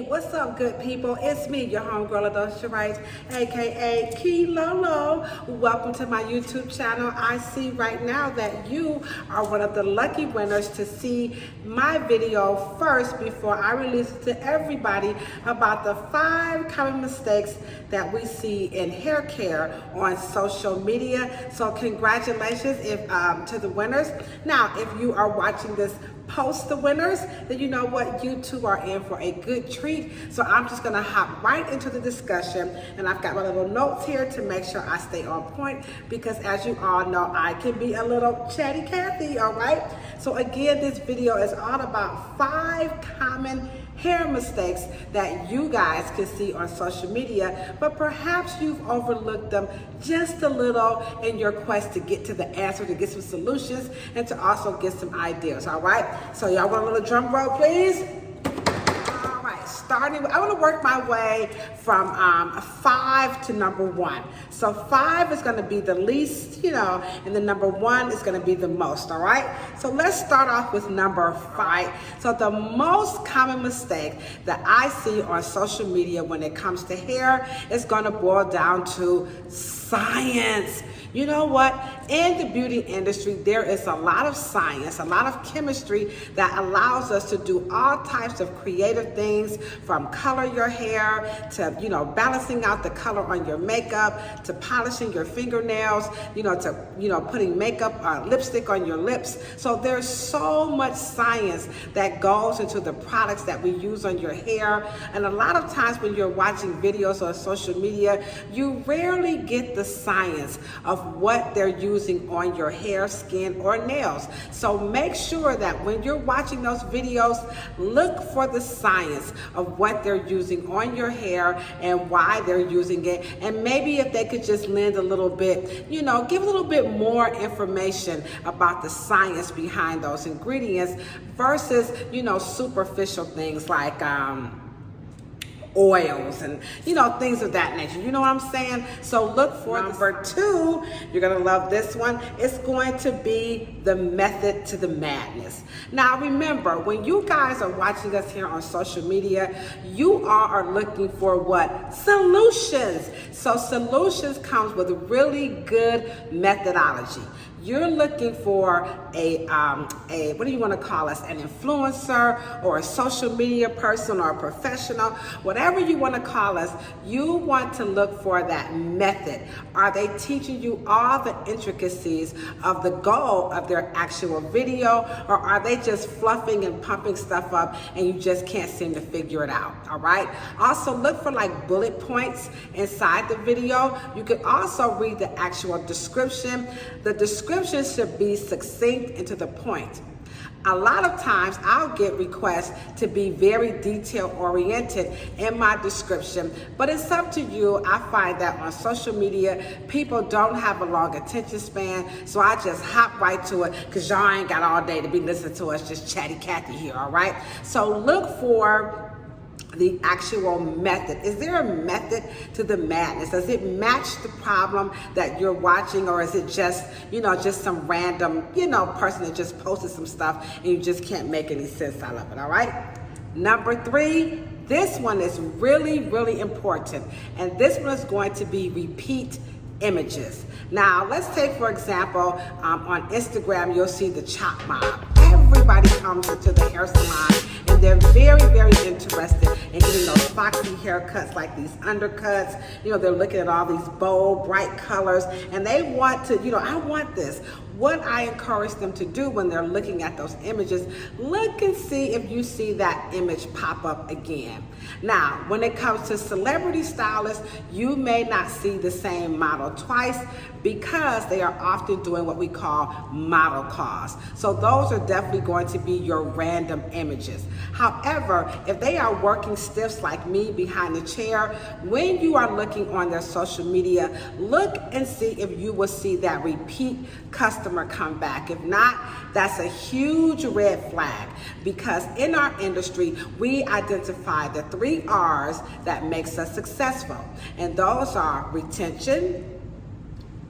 What's up, good people? It's me, your homegirl, ladoshaw, Wright, aka Killas. Welcome to my YouTube channel. I see right now that you are one of the lucky winners to see my video first before I release it to everybody about the 5 common mistakes that we see in hair care on social media. So congratulations to the winners. Now, if you are watching this post the winners, then you know what, you two are in for a good treat. So I'm just gonna hop right into the discussion, and I've got my little notes here to make sure I stay on point, because as you all know, I can be a little chatty Cathy, all right? So again, this video is all about 5 common hair mistakes that you guys can see on social media, but perhaps you've overlooked them just a little in your quest to get to the answer, to get some solutions, and to also get some ideas, all right? So y'all want a little drum roll, please? All right, starting, I want to work my way from 5 to number 1. So 5 is going to be the least, and then number 1 is going to be the most, all right? So let's start off with number 5. So the most common mistake that I see on social media when it comes to hair is going to boil down to science. You know what? In the beauty industry, there is a lot of science, a lot of chemistry that allows us to do all types of creative things, from color your hair to, balancing out the color on your makeup, to polishing your fingernails, to, putting makeup, lipstick on your lips. So there's so much science that goes into the products that we use on your hair. And a lot of times when you're watching videos on social media, you rarely get the science of what they're using on your hair, skin, or nails. So make sure that when you're watching those videos, look for the science of what they're using on your hair and why they're using it. And maybe if they could just lend a little bit, give a little bit more information about the science behind those ingredients versus, superficial things like oils and things of that nature. You know what I'm saying? So look for number 2. You're gonna love this one. It's going to be the method to the madness. Now remember, when you guys are watching us here on social media, you are looking for what? Solutions. So solutions comes with a really good methodology. You're looking for a what do you want to call us? An influencer or a social media person or a professional, whatever you want to call us. You want to look for that method. Are they teaching you all the intricacies of the goal of their actual video, or are they just fluffing and pumping stuff up and you just can't seem to figure it out? All right. Also look for like bullet points inside the video. You could also read the actual description. The description should be succinct and to the point. A lot of times I'll get requests to be very detail oriented in my description, but it's up to you. I find that on social media, people don't have a long attention span, so I just hop right to it because y'all ain't got all day to be listening to us just chatty Cathy here, all right? So look for the actual method. Is there a method to the madness? Does it match the problem that you're watching, or is it just, just some random, person that just posted some stuff and you just can't make any sense out of it, all right? Number 3, this one is really, really important. And this one is going to be repeat images. Now, let's take, for example, on Instagram, you'll see the chop mob. Everybody comes into the hair salon and they're very, very interested in getting those foxy haircuts, like these undercuts. They're looking at all these bold, bright colors, and they want to, I want this. What I encourage them to do when they're looking at those images, look and see if you see that image pop up again. Now, when it comes to celebrity stylists, you may not see the same model twice because they are often doing what we call model calls. So those are definitely going to be your random images. However, if they are working stiffs like me behind the chair, when you are looking on their social media, look and see if you will see that repeat customer come back. If not, that's a huge red flag, because in our industry, we identify the 3 R's that makes us successful. And those are retention,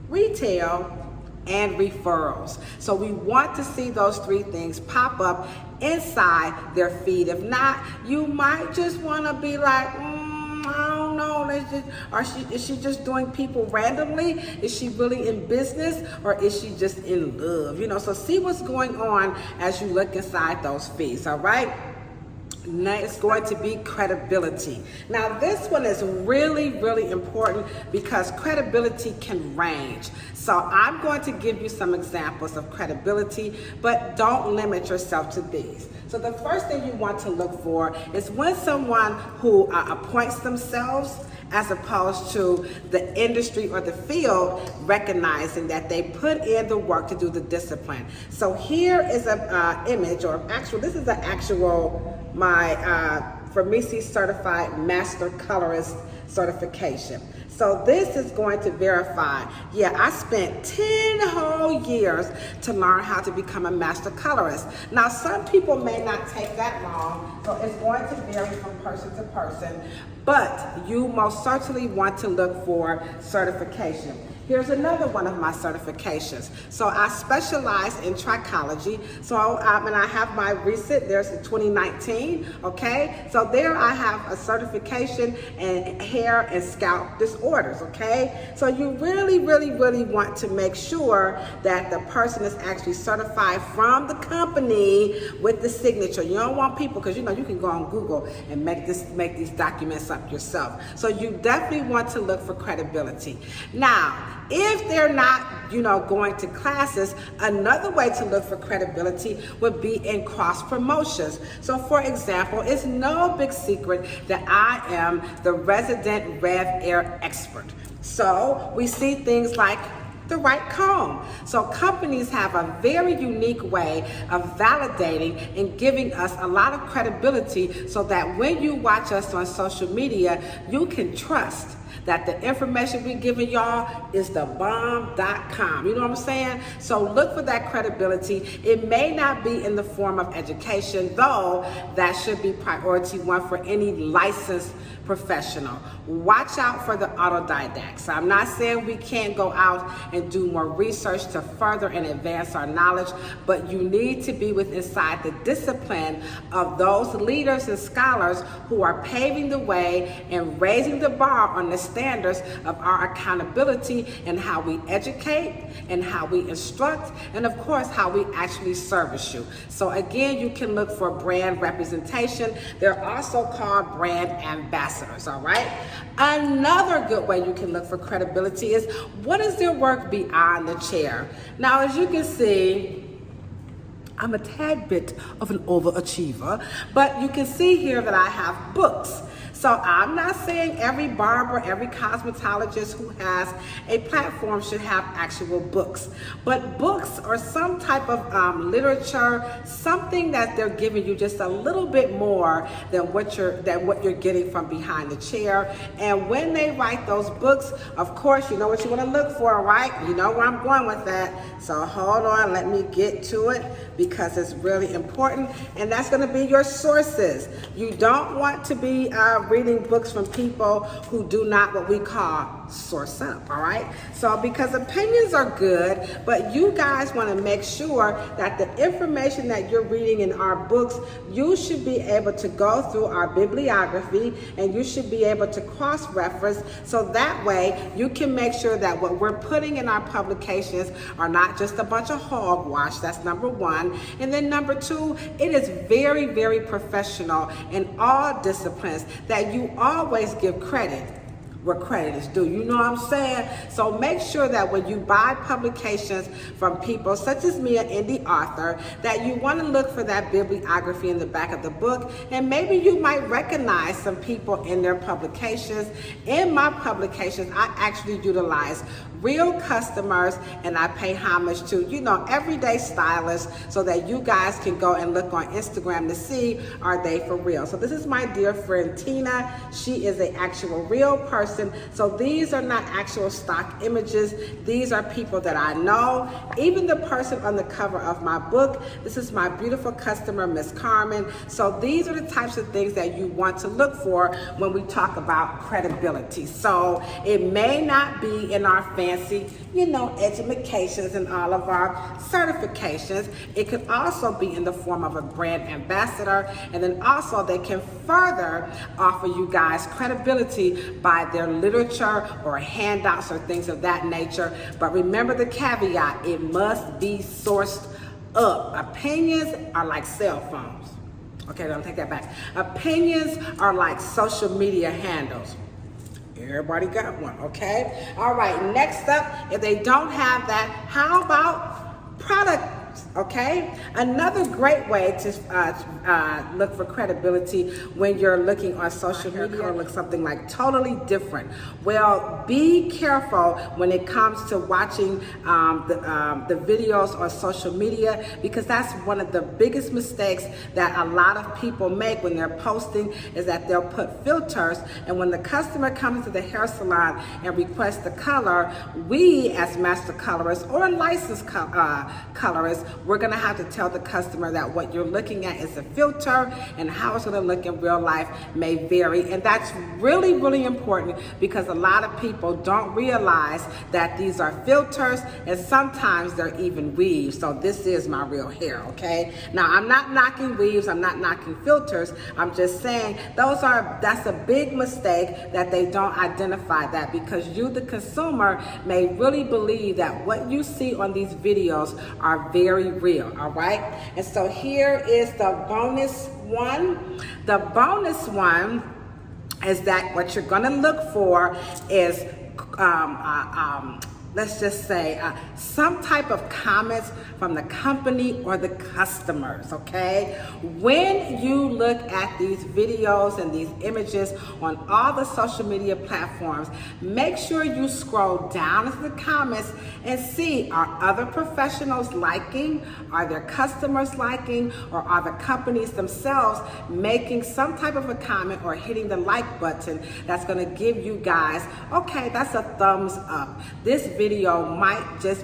retail, and referrals. So we want to see those three things pop up inside their feed. If not, you might just want to be like, I don't know, is she just doing people randomly? Is she really in business, or is she just in love? You know, so see what's going on as you look inside those feeds, all right? Next, going to be credibility. Now this one is really, really important because credibility can range. So I'm going to give you some examples of credibility, but don't limit yourself to these. So the first thing you want to look for is when someone who appoints themselves as opposed to the industry or the field, recognizing that they put in the work to do the discipline. So here is an image, or actual, this is my Fermisi Certified Master Colorist certification. So this is going to verify, yeah, I spent 10 whole years to learn how to become a master colorist. Now, some people may not take that long, so it's going to vary from person to person, but you most certainly want to look for certification. Here's another one of my certifications. So I specialize in trichology. So, and I have my recent, there's the 2019, okay? So there I have a certification in hair and scalp disorders, okay? So you really, really, really want to make sure that the person is actually certified from the company with the signature. You don't want people, because you know you can go on Google and make these documents up yourself. So you definitely want to look for credibility. Now, if they're not, going to classes, another way to look for credibility would be in cross promotions. So for example, it's no big secret that I am the resident Rev Air expert. So we see things like the Wright comb. So companies have a very unique way of validating and giving us a lot of credibility so that when you watch us on social media, you can trust that the information we're giving y'all is the bomb.com. You know what I'm saying? So look for that credibility. It may not be in the form of education, though that should be priority one for any licensed professional. Watch out for the autodidacts. I'm not saying we can't go out and do more research to further and advance our knowledge, but you need to be inside the discipline of those leaders and scholars who are paving the way and raising the bar on the standards of our accountability and how we educate and how we instruct, and of course how we actually service you. So again, you can look for brand representation. They're also called brand ambassadors, all right? Another good way you can look for credibility is, what is their work beyond the chair? Now, as you can see, I'm a tad bit of an overachiever, but you can see here that I have books. So I'm not saying every barber, every cosmetologist who has a platform should have actual books, but books or some type of literature, something that they're giving you just a little bit more than what you're getting from behind the chair. And when they write those books, of course, you know what you want to look for, right? You know where I'm going with that. So hold on, let me get to it because it's really important. And that's going to be your sources. You don't want to be reading books from people who do not what we call source up, all right? So because opinions are good, but you guys want to make sure that the information that you're reading in our books, you should be able to go through our bibliography and you should be able to cross-reference, so that way you can make sure that what we're putting in our publications are not just a bunch of hogwash. That's number one. And then number two, it is very, very professional in all disciplines that you always give credit where credit is due. You know what I'm saying? So make sure that when you buy publications from people such as me, an indie author, that you want to look for that bibliography in the back of the book, and maybe you might recognize some people in their publications. In my publications, I actually utilize real customers, and I pay homage to, everyday stylists, so that you guys can go and look on Instagram to see, are they for real? So this is my dear friend Tina. She is an actual real person. So these are not actual stock images. These are people that I know. Even the person on the cover of my book, this is my beautiful customer, Miss Carmen. So these are the types of things that you want to look for when we talk about credibility. So it may not be in our family fancy, you know, educations and all of our certifications. It could also be in the form of a brand ambassador, and then also they can further offer you guys credibility by their literature or handouts or things of that nature. But remember the caveat, it must be sourced up. Opinions are like cell phones. Okay, don't take that back. Opinions are like social media handles. Everybody got one, okay? All right, next up, if they don't have that, how about products? Okay, another great way to look for credibility when you're looking on social media looks something like totally different. Well, be careful when it comes to watching the videos on social media, because that's one of the biggest mistakes that a lot of people make when they're posting, is that they'll put filters, and when the customer comes to the hair salon and requests the color, we as master colorists or licensed colorists, we're gonna have to tell the customer that what you're looking at is a filter, and how it's gonna look in real life may vary. And that's really, really important, because a lot of people don't realize that these are filters, and sometimes they're even weaves. So this is my real hair, okay? Now, I'm not knocking weaves, I'm not knocking filters, I'm just saying that's a big mistake that they don't identify that, because you, the consumer, may really believe that what you see on these videos are very real, all right? And so here is the bonus one. The bonus one is that what you're gonna look for is let's just say some type of comments from the company or the customers, okay? When you look at these videos and these images on all the social media platforms, make sure you scroll down into the comments and see, are other professionals liking, are their customers liking, or are the companies themselves making some type of a comment or hitting the like button that's gonna give you guys, okay, that's a thumbs up. This video might just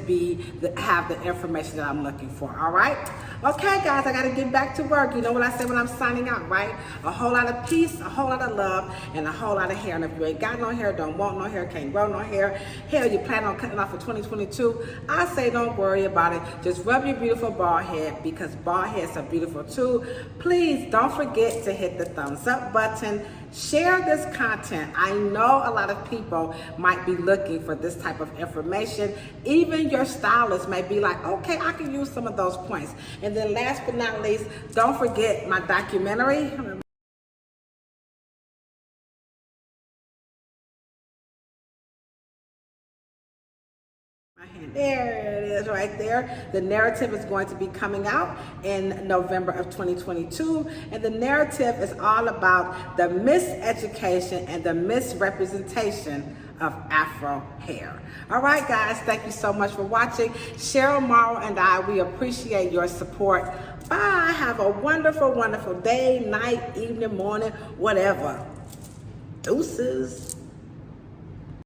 have the information that I'm looking for, all right? Okay, guys, I gotta get back to work. You know what I say when I'm signing out, right? A whole lot of peace, a whole lot of love, and a whole lot of hair. And if you ain't got no hair, don't want no hair, can't grow no hair, hell, you plan on cutting off for 2022, I say don't worry about it. Just rub your beautiful bald head, because bald heads are beautiful too. Please don't forget to hit the thumbs up button. Share this content. I know a lot of people might be looking for this type of information. Even your stylist may be like, okay, I can use some of those points. And then last but not least, don't forget my documentary. There it is right there. The narrative is going to be coming out in November of 2022. And the narrative is all about the miseducation and the misrepresentation of Afro hair. All right, guys, thank you so much for watching. Cheryl Morrow and I, we appreciate your support. Bye. Have a wonderful, wonderful day, night, evening, morning, whatever. Deuces.